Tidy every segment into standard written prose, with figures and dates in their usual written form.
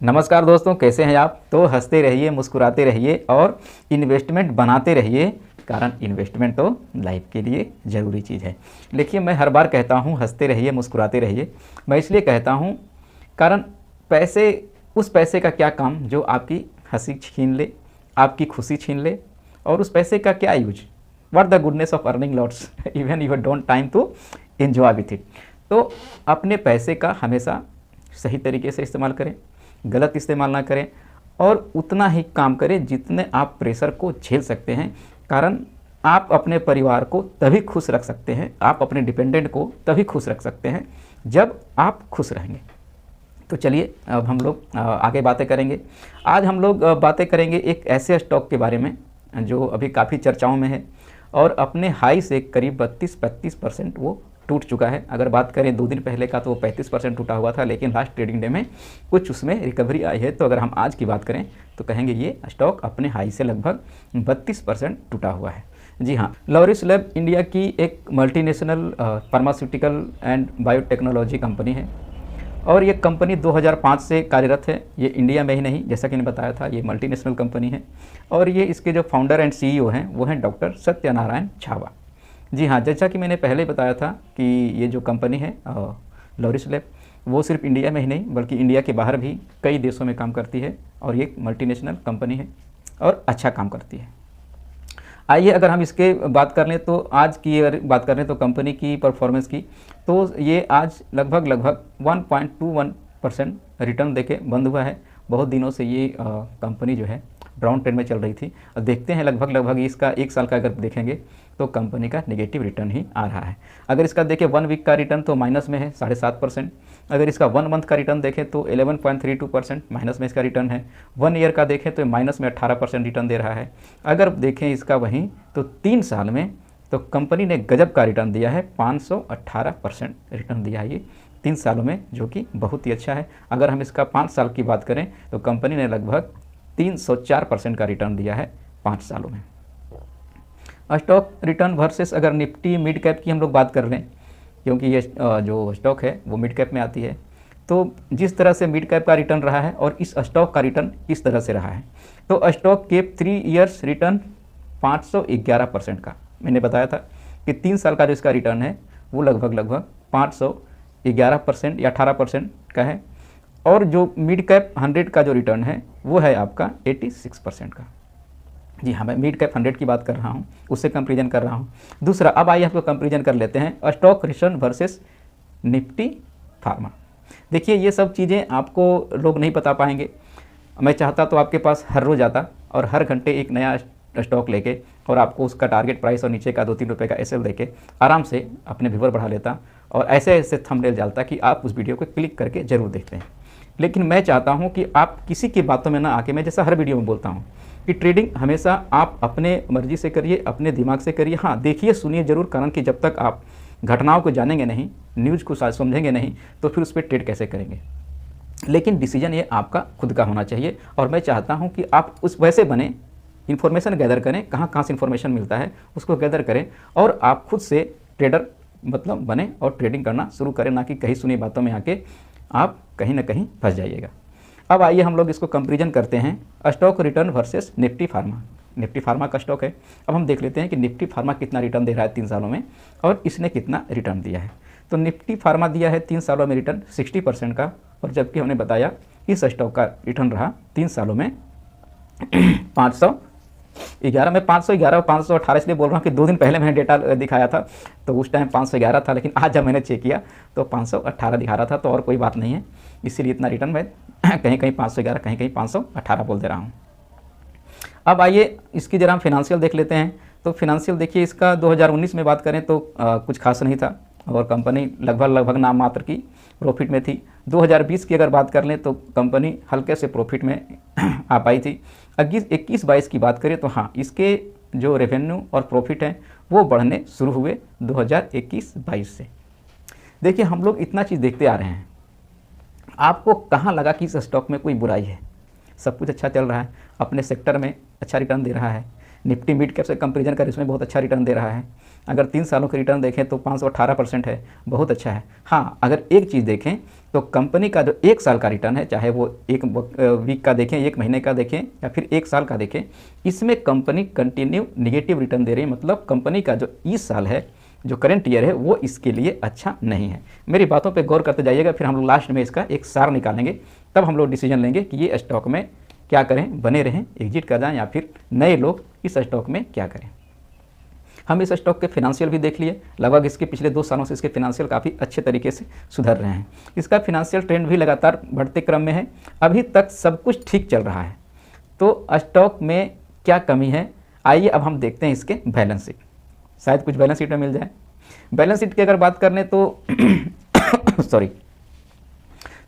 नमस्कार दोस्तों, कैसे हैं आप। तो हंसते रहिए, मुस्कुराते रहिए और इन्वेस्टमेंट बनाते रहिए, कारण इन्वेस्टमेंट तो लाइफ के लिए ज़रूरी चीज़ है। देखिए, मैं हर बार कहता हूँ हंसते रहिए, मुस्कुराते रहिए। मैं इसलिए कहता हूँ कारण पैसे, उस पैसे का क्या काम जो आपकी हंसी छीन ले, आपकी खुशी छीन ले, और उस पैसे का क्या use. What the goodness of earning lots even you don't time to enjoy with it. तो अपने पैसे का हमेशा सही तरीके से इस्तेमाल करें, गलत इस्तेमाल ना करें, और उतना ही काम करें जितने आप प्रेशर को झेल सकते हैं। कारण आप अपने परिवार को तभी खुश रख सकते हैं, आप अपने डिपेंडेंट को तभी खुश रख सकते हैं जब आप खुश रहेंगे। तो चलिए अब हम लोग आगे बातें करेंगे। आज हम लोग बातें करेंगे एक ऐसे स्टॉक के बारे में जो अभी काफ़ी चर्चाओं में है और अपने हाई से करीब 32-35% वो टूट चुका है। अगर बात करें 2 दिन पहले का तो वो 35% टूटा हुआ था, लेकिन लास्ट ट्रेडिंग डे में कुछ उसमें रिकवरी आई है। तो अगर हम आज की बात करें तो कहेंगे ये स्टॉक अपने हाई से लगभग 32% टूटा हुआ है। जी हाँ, लॉरिस लैब इंडिया की एक multinational pharmaceutical and biotechnology company है और ये कंपनी 2005 से कार्यरत है। ये इंडिया में ही नहीं, जैसा कि मैंने बताया था, ये मल्टीनेशनल कंपनी है और ये इसके जो फाउंडर एंड सीईओ हैं वो हैं डॉक्टर सत्यनारायण छावा। जी हाँ, जैसा कि मैंने पहले बताया था कि ये जो कंपनी है लॉरिस लैब, वो सिर्फ इंडिया में ही नहीं बल्कि इंडिया के बाहर भी कई देशों में काम करती है और ये मल्टीनेशनल कंपनी है और अच्छा काम करती है। आइए अगर हम इसके बात कर लें तो आज की अगर बात कर लें तो कंपनी की परफॉर्मेंस की, तो ये आज लगभग 1.21% रिटर्न देके बंद हुआ है। बहुत दिनों से ये कंपनी जो है डाउन ट्रेंड में चल रही थी और देखते हैं लगभग इसका 1 साल का अगर देखेंगे तो कंपनी का नेगेटिव रिटर्न ही आ रहा है। अगर इसका देखें 1 वीक का रिटर्न तो माइनस में है 7.5%। अगर इसका 1 मंथ का रिटर्न देखें तो 11.32% माइनस में इसका रिटर्न है। 1 ईयर का देखें तो माइनस में 18% रिटर्न दे रहा है। अगर देखें इसका वहीं तो 3 साल में तो कंपनी ने गजब का रिटर्न दिया है, 518% रिटर्न दिया है ये 3 सालों में, जो कि बहुत ही अच्छा है। अगर हम इसका 5 साल की बात करें तो कंपनी ने लगभग 304% का रिटर्न दिया है 5 सालों में। स्टॉक रिटर्न वर्सेस अगर निफ्टी मिड कैप की हम लोग बात कर लें, क्योंकि ये जो स्टॉक है वो मिड कैप में आती है, तो जिस तरह से मिड कैप का रिटर्न रहा है और इस स्टॉक का रिटर्न किस तरह से रहा है, तो स्टॉक के 3 ईयर्स रिटर्न 511% का। मैंने बताया था कि 3 साल का जो इसका रिटर्न है वो लगभग 511% या 18% का है और जो मिड कैप 100 का जो रिटर्न है वो है आपका 86% का। जी हाँ, मैं मिड कैप 100 की बात कर रहा हूँ, उससे कंपेरिजन कर रहा हूँ। दूसरा, अब आइए हम लोग कंपेरिजन कर लेते हैं stock return versus Nifty pharma. देखिए, ये सब चीज़ें आपको लोग नहीं बता पाएंगे। मैं चाहता तो आपके पास हर रोज़ आता और हर घंटे एक नया स्टॉक लेके और आपको उसका टारगेट प्राइस और नीचे का 2-3 रुपये का एसएल देके आराम से अपने व्यूअर बढ़ा लेता और ऐसे ऐसे थंबनेल डालता कि आप उस वीडियो को क्लिक करके ज़रूर देखते हैं। लेकिन मैं चाहता हूं कि आप किसी की बातों में ना आके, मैं जैसा हर वीडियो में बोलता हूं कि ट्रेडिंग हमेशा आप अपने मर्जी से करिए, अपने दिमाग से करिए। हाँ, देखिए सुनिए ज़रूर, कारण कि जब तक आप घटनाओं को जानेंगे नहीं, न्यूज़ को समझेंगे नहीं, तो फिर उस पर ट्रेड कैसे करेंगे। लेकिन डिसीजन ये आपका खुद का होना चाहिए और मैं चाहता हूँ कि आप उस वैसे बने, इन्फॉर्मेशन गैदर करें, कहाँ से इन्फॉर्मेशन मिलता है उसको गैदर करें और आप खुद से ट्रेडर मतलब बने और ट्रेडिंग करना शुरू करें, ना कि कहीं सुनी बातों में आके आप कहीं ना कहीं फंस जाइएगा। अब आइए हम लोग इसको कंपेरिजन करते हैं stock return versus Nifty pharma. Nifty pharma का स्टॉक है। अब हम देख लेते हैं कि निफ्टी फार्मा कितना रिटर्न दे रहा है 3 सालों में और इसने कितना रिटर्न दिया है। तो निफ्टी फार्मा दिया है 3 सालों में रिटर्न 60% का, और जबकि हमने बताया इस स्टॉक का रिटर्न रहा 3 सालों में 511 में 511 और 518 इसलिए बोल रहा हूँ कि 2 दिन पहले मैंने डेटा दिखाया था तो उस टाइम 511 था, लेकिन आज जब मैंने चेक किया तो 518 दिखा रहा था। तो और कोई बात नहीं है, इसीलिए इतना रिटर्न मैं कहीं 511 कहीं 518 बोल दे रहा हूँ। अब आइए इसकी जरा हम फिनेंशियल देख लेते हैं। तो फिनेंशियल देखिए, इसका 2019 में बात करें तो कुछ खास नहीं था और कंपनी लगभग नाम मात्र की प्रॉफिट में थी। 2020 की अगर बात कर लें तो कंपनी हल्के से प्रॉफिट में आ पाई थी। 21-22 की बात करें तो हाँ, इसके जो रेवेन्यू और प्रॉफिट हैं वो बढ़ने शुरू हुए 2021-22 से। देखिए, हम लोग इतना चीज़ देखते आ रहे हैं, आपको कहाँ लगा कि इस स्टॉक में कोई बुराई है? सब कुछ अच्छा चल रहा है, अपने सेक्टर में अच्छा रिटर्न दे रहा है, निफ्टी मिड कैप से कंपेरिजन करें इसमें बहुत अच्छा रिटर्न दे रहा है। अगर 3 सालों के रिटर्न देखें तो 518% है, बहुत अच्छा है। हाँ, अगर एक चीज़ देखें तो कंपनी का जो 1 साल का रिटर्न है, चाहे वो 1 वीक का देखें, 1 महीने का देखें या फिर 1 साल का देखें, इसमें कंपनी कंटिन्यू निगेटिव रिटर्न दे रही है। मतलब कंपनी का जो इस साल है, जो करंट ईयर है, वो इसके लिए अच्छा नहीं है। मेरी बातों पे गौर करते जाइएगा, फिर हम लोग लास्ट में इसका एक सार निकालेंगे, तब हम लोग डिसीजन लेंगे कि ये स्टॉक में क्या करें, बने रहें, एग्जिट कर जाएं, या फिर नए लोग इस स्टॉक में क्या करें। हम इस स्टॉक के फिनेंशियल भी देख लिए, लगभग इसके पिछले 2 सालों से इसके फिनेंशियल काफ़ी अच्छे तरीके से सुधर रहे हैं। इसका फिनेंशियल ट्रेंड भी लगातार बढ़ते क्रम में है, अभी तक सब कुछ ठीक चल रहा है। तो स्टॉक में क्या कमी है, आइए अब हम देखते हैं इसके बैलेंस शीट, शायद कुछ बैलेंस शीट में मिल जाए। बैलेंस शीट की अगर बात करने तो सॉरी,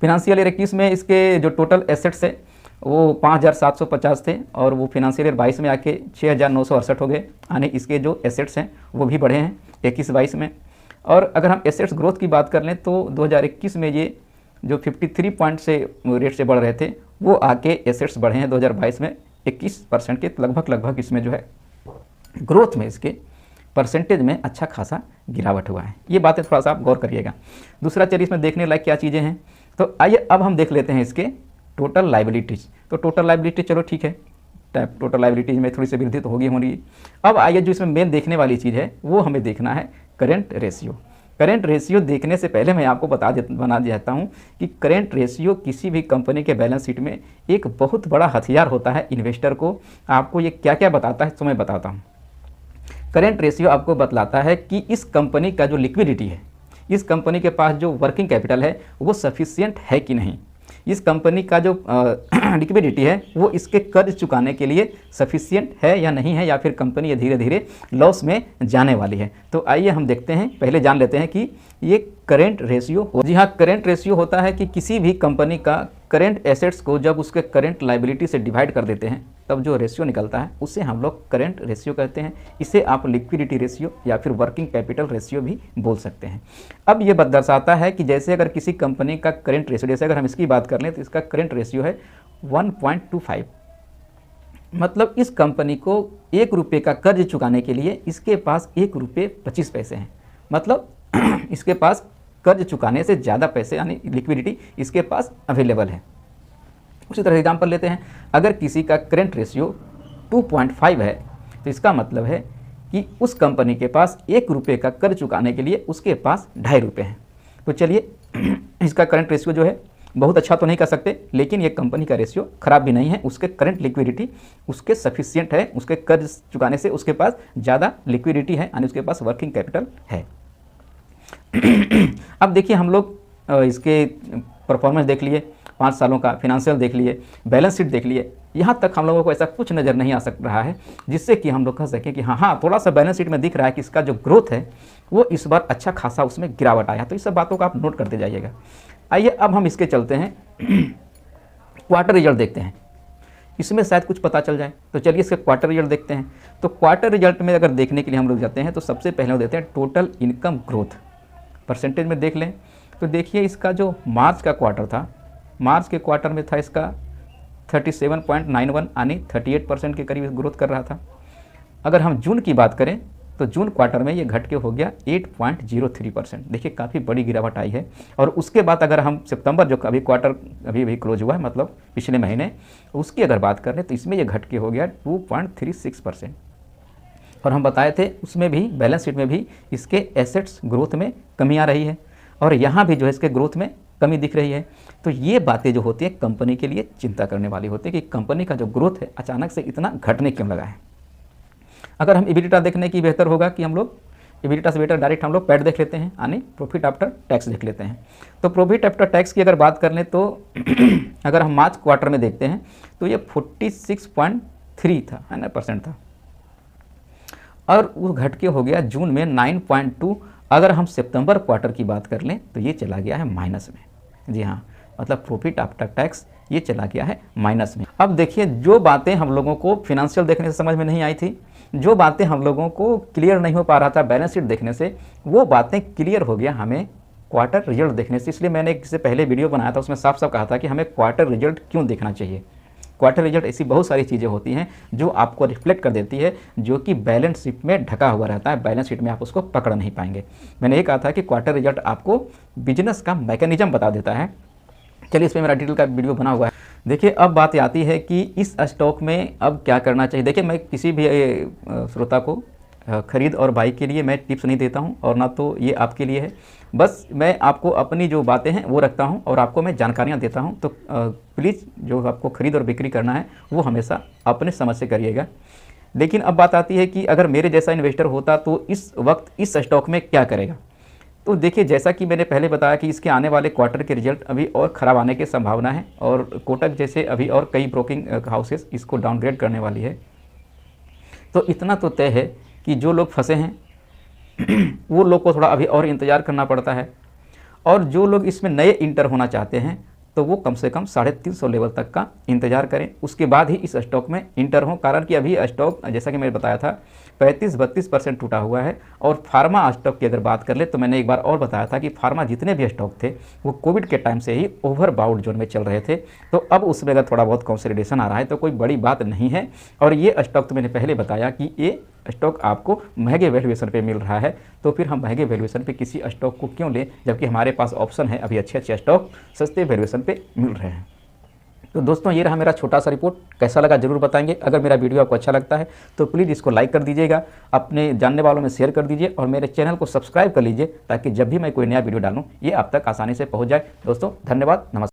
फिनेंशियल ईयर 21 में इसके जो टोटल एसेट्स है वो 5,750 थे, और वो फिनेंशियल ईयर 22 में आके 6,968 हो गए, यानी इसके जो एसेट्स हैं वो भी बढ़े हैं 21-22 में। और अगर हम एसेट्स ग्रोथ की बात कर लें तो 2021 में ये जो 53 पॉइंट से रेट से बढ़ रहे थे वो आके एसेट्स बढ़े हैं 2022 में 21% के लगभग इसमें जो है ग्रोथ में इसके परसेंटेज में अच्छा खासा गिरावट हुआ है। ये बातें थोड़ा सा आप गौर करिएगा। दूसरा चलिए इसमें देखने लायक क्या चीज़ें हैं, तो आइए अब हम देख लेते हैं इसके टोटल लाइबिलिटीज़। तो टोटल लाइबिलिटी चलो ठीक है, टोटल लाइबिलिटीज़ में थोड़ी सी वृद्धि तो होगी होगी। अब आइए जो इसमें मेन देखने वाली चीज़ है वो हमें देखना है करेंट रेशियो। करेंट रेशियो देखने से पहले मैं आपको बना देता हूँ कि करेंट रेशियो किसी भी कंपनी के बैलेंस शीट में एक बहुत बड़ा हथियार होता है इन्वेस्टर को। आपको ये क्या क्या बताता है तो मैं बताता हूँ। करेंट रेशियो आपको बतलाता है कि इस कंपनी का जो लिक्विडिटी है, इस कंपनी के पास जो वर्किंग कैपिटल है वो सफिशिएंट है कि नहीं, इस कंपनी का जो लिक्विडिटी है वो इसके कर्ज चुकाने के लिए सफिशिएंट है या नहीं है, या फिर कंपनी ये धीरे धीरे लॉस में जाने वाली है। तो आइए हम देखते हैं, पहले जान लेते हैं कि ये करेंट रेशियो हो। जी हाँ, करेंट रेशियो होता है कि किसी भी कंपनी का करेंट एसेट्स को जब उसके करेंट लाइबिलिटी से डिवाइड कर देते हैं तब जो रेशियो निकलता है उसे हम लोग करेंट रेशियो कहते हैं। इसे आप लिक्विडिटी रेशियो या फिर वर्किंग कैपिटल रेशियो भी बोल सकते हैं। अब ये दर्शाता है कि जैसे अगर किसी कंपनी का करेंट रेशियो, जैसे अगर हम इसकी बात कर लें तो इसका करेंट रेशियो है 1.25, मतलब इस कंपनी को 1 रुपये का कर्ज चुकाने के लिए इसके पास 1 रुपये 25 पैसे हैं। मतलब इसके पास कर्ज चुकाने से ज़्यादा पैसे यानी लिक्विडिटी इसके पास अवेलेबल है। उसी तरह एग्जाम्पल लेते हैं, अगर किसी का करेंट रेशियो 2.5 है तो इसका मतलब है कि उस कंपनी के पास 1 रुपये का कर्ज चुकाने के लिए उसके पास 2.5 रुपये हैं। तो चलिए इसका करंट रेशियो जो है बहुत अच्छा तो नहीं कह सकते, लेकिन ये कंपनी का रेशियो खराब भी नहीं है। उसके करंट लिक्विडिटी उसके सफिशिएंट है, उसके कर्ज चुकाने से उसके पास ज़्यादा लिक्विडिटी है यानी उसके पास वर्किंग कैपिटल है। अब देखिए हम लोग इसके परफॉर्मेंस देख लिए, 5 सालों का फिनेंशियल देख लिए, बैलेंस शीट देख लिए, यहाँ तक हम लोगों को ऐसा कुछ नज़र नहीं आ सक रहा है जिससे कि हम लोग कह सकें कि हाँ थोड़ा सा बैलेंस शीट में दिख रहा है कि इसका जो ग्रोथ है वो इस बार अच्छा खासा उसमें गिरावट आया। तो इस सब बातों को आप नोट करते जाइएगा। आइए अब हम इसके चलते हैं क्वार्टर रिजल्ट देखते हैं, इसमें शायद कुछ पता चल जाए। तो चलिए इसके क्वार्टर रिजल्ट देखते हैं। तो क्वार्टर रिजल्ट में अगर देखने के लिए हम लोग जाते हैं तो सबसे पहले हम देते हैं टोटल इनकम ग्रोथ परसेंटेज में देख लें। तो देखिए इसका जो मार्च का क्वार्टर था, मार्च के क्वार्टर में था इसका 37.91 यानी 38% के करीब ग्रोथ कर रहा था। अगर हम जून की बात करें तो जून क्वार्टर में ये घट के हो गया 8.03%। देखिए काफ़ी बड़ी गिरावट आई है। और उसके बाद अगर हम सितंबर जो अभी क्वार्टर अभी क्लोज हुआ है मतलब पिछले महीने, उसकी अगर बात करें तो इसमें ये घट के हो गया 2.36%। और हम बताए थे उसमें भी बैलेंस शीट में भी इसके एसेट्स ग्रोथ में कमी आ रही है और यहाँ भी जो है इसके ग्रोथ में कमी दिख रही है। तो ये बातें जो होती है कंपनी के लिए चिंता करने वाली होती है कि कंपनी का जो ग्रोथ है अचानक से इतना घटने क्यों लगा है। अगर हम इबिडिटा देखने की बेहतर होगा कि हम लोग इबिडिटा से बेटर डायरेक्ट हम लोग पैट देख लेते हैं यानी प्रॉफिट आफ्टर टैक्स देख लेते हैं। तो प्रॉफिट आफ्टर टैक्स की अगर बात कर लें तो अगर हम मार्च क्वार्टर में देखते हैं तो ये 46.3 था है ना % था और वो घट के हो गया जून में 9.2। अगर हम सितंबर क्वार्टर की बात कर लें तो ये चला गया है माइनस में। जी हाँ, मतलब प्रॉफिट आफ्टर टैक्स ये चला गया है माइनस में। अब देखिए जो बातें हम लोगों को फिनेंशियल देखने से समझ में नहीं आई थी, जो बातें हम लोगों को क्लियर नहीं हो पा रहा था बैलेंस शीट देखने से, वो बातें क्लियर हो गया हमें क्वार्टर रिजल्ट देखने से। इसलिए मैंने इससे पहले वीडियो बनाया था, उसमें साफ साफ कहा था कि हमें क्वार्टर रिजल्ट क्यों देखना चाहिए। क्वार्टर रिजल्ट ऐसी बहुत सारी चीज़ें होती हैं जो आपको रिफ्लेक्ट कर देती है, जो कि बैलेंस शीट में ढका हुआ रहता है, बैलेंस शीट में आप उसको पकड़ नहीं पाएंगे। मैंने ये कहा था कि क्वार्टर रिजल्ट आपको बिजनेस का मैकेनिज्म बता देता है। चलिए, इस पर मेरा डिटेल का वीडियो बना हुआ है। देखिए, अब बात आती है कि इस स्टॉक में अब क्या करना चाहिए। देखिए, मैं किसी भी श्रोता को खरीद और बाई के लिए मैं टिप्स नहीं देता हूं, और ना तो ये आपके लिए है। बस मैं आपको अपनी जो बातें हैं वो रखता हूं और आपको मैं जानकारियां देता हूं। तो प्लीज़ जो आपको खरीद और बिक्री करना है वो हमेशा अपने समझ से करिएगा। लेकिन अब बात आती है कि अगर मेरे जैसा इन्वेस्टर होता तो इस वक्त इस स्टॉक में क्या करेगा। तो देखिए, जैसा कि मैंने पहले बताया कि इसके आने वाले क्वार्टर के रिजल्ट अभी और ख़राब आने की संभावना है, और कोटक जैसे अभी और कई ब्रोकिंग हाउसेस इसको डाउनग्रेड करने वाली है। तो इतना तो तय है कि जो लोग फंसे हैं वो लोग को थोड़ा अभी और इंतज़ार करना पड़ता है, और जो लोग इसमें नए इंटर होना चाहते हैं तो वो कम से कम 350 लेवल तक का इंतज़ार करें, उसके बाद ही इस स्टॉक में इंटर हों। कारण कि अभी स्टॉक, जैसा कि मैंने बताया था, 35-32% टूटा हुआ है। और फार्मा स्टॉक की अगर बात कर ले तो मैंने एक बार और बताया था कि फार्मा जितने भी स्टॉक थे वो कोविड के टाइम से ही ओवरबाउट जोन में चल रहे थे। तो अब उसमें अगर थोड़ा बहुत कंसोलिडेशन आ रहा है तो कोई बड़ी बात नहीं है। और ये स्टॉक तो मैंने पहले बताया कि ये स्टॉक आपको महंगे वैल्यूएशन पे मिल रहा है, तो फिर हम महंगे वैल्यूएशन पे किसी स्टॉक को क्यों लें, जबकि हमारे पास ऑप्शन है, अभी अच्छे अच्छे स्टॉक सस्ते वैल्यूएशन पे मिल रहे हैं। तो दोस्तों, ये रहा मेरा छोटा सा रिपोर्ट। कैसा लगा ज़रूर बताएंगे। अगर मेरा वीडियो आपको अच्छा लगता है तो प्लीज़ इसको लाइक कर दीजिएगा, अपने जानने वालों में शेयर कर दीजिए, और मेरे चैनल को सब्सक्राइब कर लीजिए, ताकि जब भी मैं कोई नया वीडियो डालूँ ये आप तक आसानी से पहुँच जाए। दोस्तों, धन्यवाद, नमस्कार।